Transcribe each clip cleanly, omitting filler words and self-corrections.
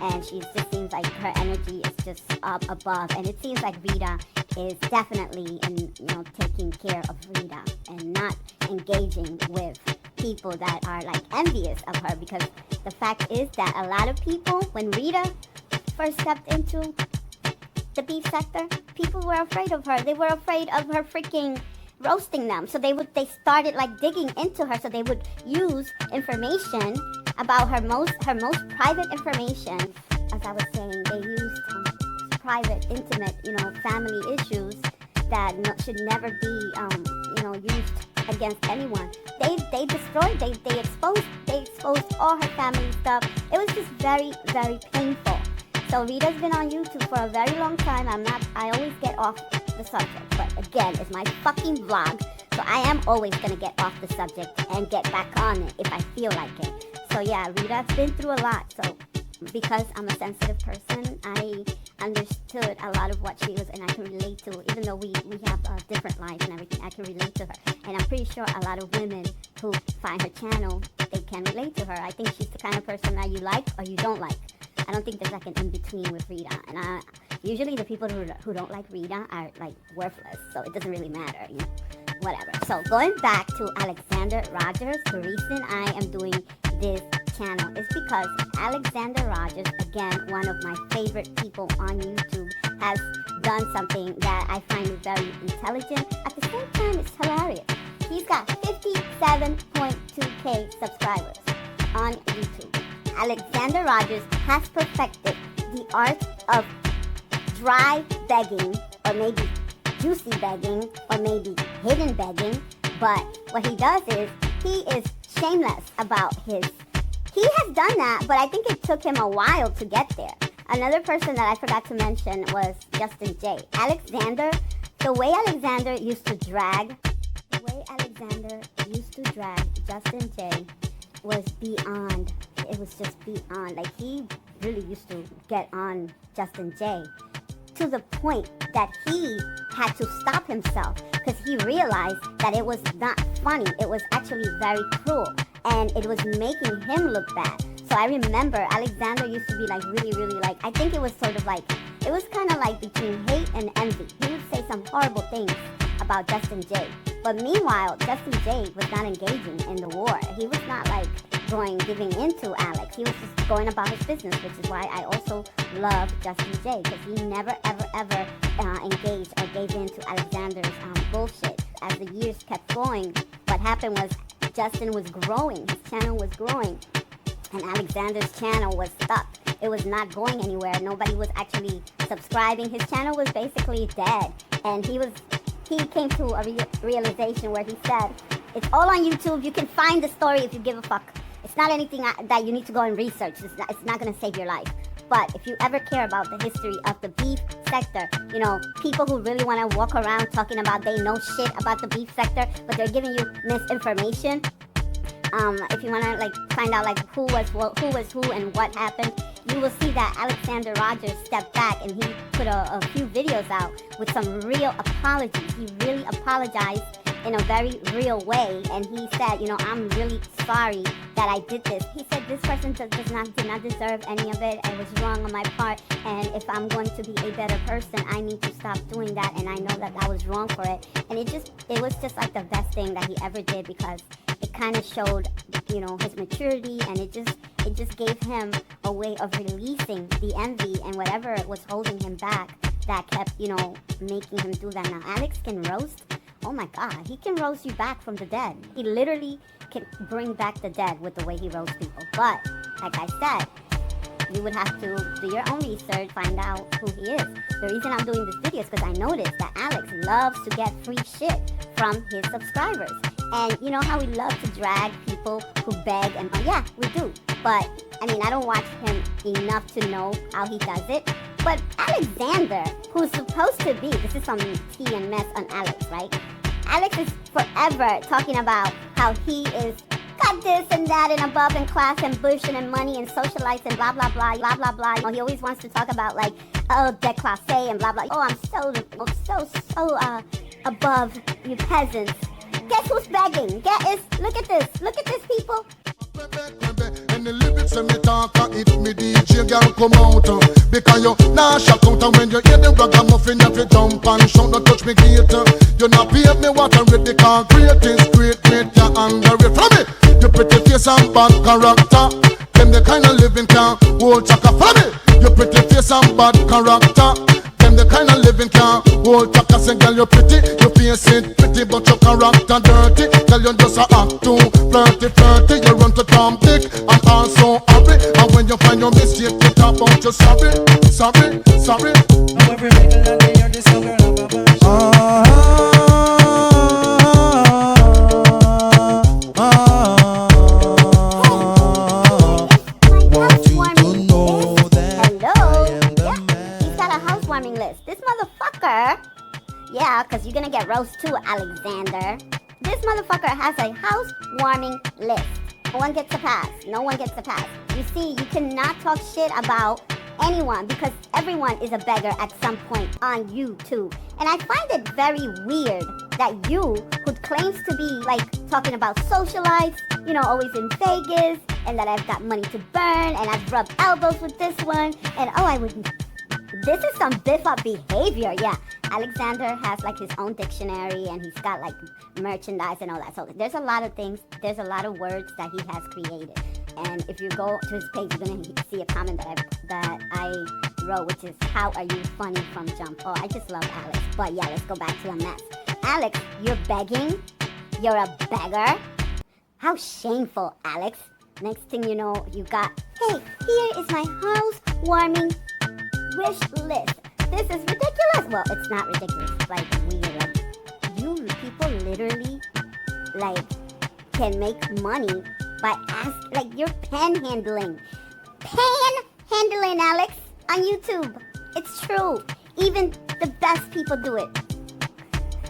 and she just seems like her energy is just up above. And it seems like Rita is definitely taking care of Rita and not engaging with people that are like envious of her, because the fact is that a lot of people, when Rita first stepped into the beef sector, people were afraid of her. They were afraid of her freaking roasting them. So they started like digging into her. So they would use information about her most private information. As I was saying, they used private, intimate, family issues that should never be, used against anyone. They destroyed. They exposed all her family stuff. It was just very, very painful. So Rita's been on YouTube for a very long time. I always get off the subject, but again, it's my fucking vlog, so I am always gonna get off the subject and get back on it if I feel like it. So yeah, Rita's been through a lot, so because I'm a sensitive person, I understood a lot of what she was, and I can relate to, even though we have a different life and everything, I can relate to her. And I'm pretty sure a lot of women who find her channel, they can relate to her. I think she's the kind of person that you like or you don't like. I don't think there's like an in-between with Rita. And usually the people who don't like Rita are like worthless, so it doesn't really matter, whatever. So going back to Alexander Rogers, the reason I am doing this channel is because Alexander Rogers, again, one of my favorite people on YouTube, has done something that I find very intelligent. At the same time, it's hilarious. He's got 57.2k subscribers on YouTube. Alexander Rogers has perfected the art of dry begging, or maybe juicy begging, or maybe hidden begging. But what he does is he is shameless about his. He has done that, but I think it took him a while to get there. Another person that I forgot to mention was Justin J. Alexander, the way Alexander used to drag Justin J was beyond. It was just beyond. Like, he really used to get on Justin J to the point that he had to stop himself because he realized that it was not funny. It was actually very cruel, and it was making him look bad. So I remember Alexander used to be like really, really like, I think it was sort of like, it was kind of like between hate and envy. He would say some horrible things about Justin J. But meanwhile, Justin J was not engaging in the war. He was not like giving into Alex. He was just going about his business, which is why I also love Justin J, because he never, ever engaged or gave in to Alexander's bullshit. As the years kept going, what happened was Justin was growing. His channel was growing, and Alexander's channel was stuck. It was not going anywhere. Nobody was actually subscribing. His channel was basically dead, and he came to a realization where he said, it's all on YouTube. You can find the story if you give a fuck. It's not anything that you need to go and research. It's not going to save your life. But if you ever care about the history of the beef sector, people who really want to walk around talking about they know shit about the beef sector, but they're giving you misinformation. If you want to find out who was who and what happened, you will see that Alexander Rogers stepped back and he put a few videos out with some real apologies. He really apologized in a very real way, and he said, I'm really sorry that I did this. He said this person did not deserve any of it. It was wrong on my part, and if I'm going to be a better person, I need to stop doing that, and I know that I was wrong for it. And it was just like the best thing that he ever did, because it kind of showed, his maturity, and it just gave him a way of releasing the envy and whatever was holding him back that kept, making him do that. Now, Alex can roast. Oh my God, he can roast you back from the dead. He literally can bring back the dead with the way he roasts people. But, like I said, you would have to do your own research, find out who he is. The reason I'm doing this video is because I noticed that Alex loves to get free shit from his subscribers. And you know how we love to drag people who beg, and yeah, we do. But, I don't watch him enough to know how he does it. But Alexander, who's supposed to be, this is some tea and mess on Alex, right? Alex is forever talking about how he is got this and that and above and class and bush and money and socialites and blah, blah, blah, blah, blah, blah. He always wants to talk about déclassé and blah, blah. Oh, I'm so above you peasants. Guess who's begging? Look at this, people. Any lyrics when me talk, if me DJ girl come out, because you nah shout out, and when you hear the ragamuffin, you fi jump and shout, don't touch me gate. You not pay me what I read, because great is great, you underrate. Follow me, you pretty face and bad character, them the kind of living can hold chaka. Follow me, you pretty face and bad character, them the kind of living can hold chaka. Say girl you pretty, you face it pretty, but your character dirty. Girl you just a act too flirty, you run to Tom Dick and also hurry. And when you find your mistake, you talk about you sorry. Now every mingle and they hear this young girl have a passion. List. This motherfucker, yeah, because you're gonna get roast too, Alexander. This motherfucker has a housewarming list. No one gets a pass. No one gets a pass. You see, you cannot talk shit about anyone because everyone is a beggar at some point on YouTube. And I find it very weird that you, who claims to be like talking about socialites, you know, always in Vegas, and that I've got money to burn, and I've rubbed elbows with this one, and oh, I would. This is some biffa behavior, yeah. Alexander has like his own dictionary and he's got like merchandise and all that. So there's a lot of things, there's a lot of words that he has created. And if you go to his page, you're gonna see a comment that I wrote, which is, how are you funny from jump? Oh, I just love Alex. But yeah, let's go back to the mess. Alex, you're begging? You're a beggar? How shameful, Alex. Next thing you know, you got, hey, here is my housewarming wish list. This is ridiculous. Well, it's not ridiculous. It's like weird. Like, you people literally like can make money by you're panhandling. Panhandling, Alex, on YouTube. It's true. Even the best people do it.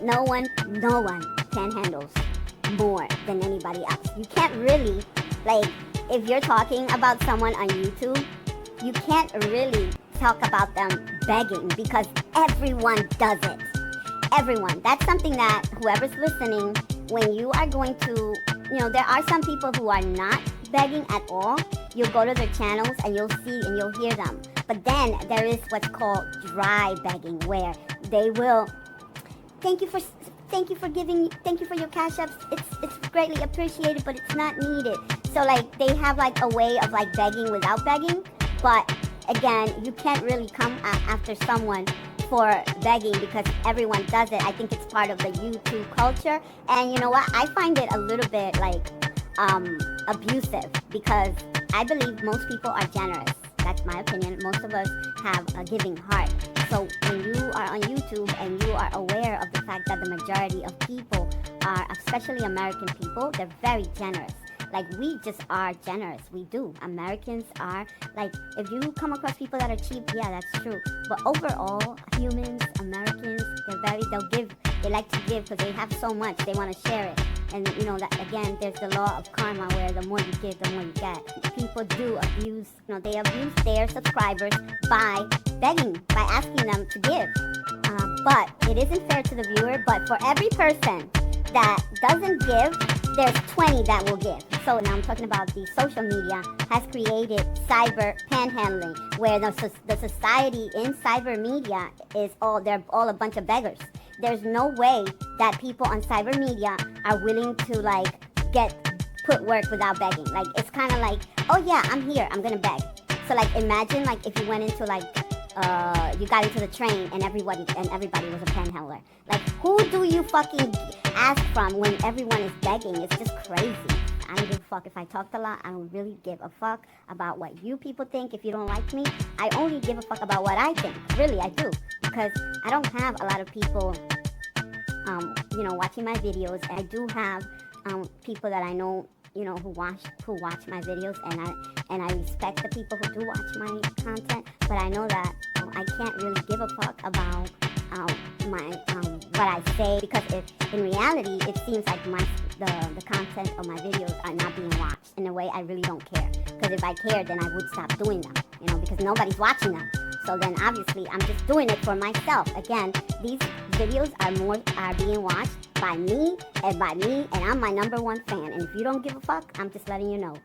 No one panhandles more than anybody else. You can't really, like, if you're talking about someone on YouTube, you can't really talk about them begging because everyone does it. Everyone. That's something that whoever's listening, when you are going to, you know, there are some people who are not begging at all. You'll go to their channels and you'll see and you'll hear them. But then there is what's called dry begging, where they will, thank you for your cash apps. It's greatly appreciated, but it's not needed. So like they have like a way of like begging without begging, but again, you can't really come after someone for begging because everyone does it. I think it's part of the YouTube culture. And you know what? I find it a little bit like abusive because I believe most people are generous. That's my opinion. Most of us have a giving heart. So when you are on YouTube and you are aware of the fact that the majority of people are, especially American people, they're very generous. Like, we just are generous. We do. Americans are, like, if you come across people that are cheap, yeah, that's true. But overall, humans, Americans, they'll give. They like to give because they have so much. They want to share it. And, you know, that again, there's the law of karma where the more you give, the more you get. People do abuse, you know, they abuse their subscribers by begging, by asking them to give. But it isn't fair to the viewer, but for every person that doesn't give, there's 20 that will give. So now I'm talking about the social media has created cyber panhandling, where the society in cyber media is they're all a bunch of beggars. There's no way that people on cyber media are willing to like put work without begging. Like, it's kind of like, oh yeah, I'm here, I'm gonna beg. So like, imagine like if you went into like you got into the train and everybody was a panhandler. Like, who do you fucking ask from when everyone is begging? It's just crazy. I don't give a fuck if I talked a lot. I don't really give a fuck about what you people think. If you don't like me, I only give a fuck about what I think. Really, I do. Because I don't have a lot of people, you know, watching my videos. I do have people that I know, you know, who watch my videos, and I respect the people who do watch my content. But I know that I can't really give a fuck about what I say, because in reality it seems like the content of my videos are not being watched. In a way, I really don't care, because if I cared, then I would stop doing them, you know, because nobody's watching them. So then obviously I'm just doing it for myself. Again, these videos are being watched by me, and I'm my #1 fan. And if you don't give a fuck, I'm just letting you know.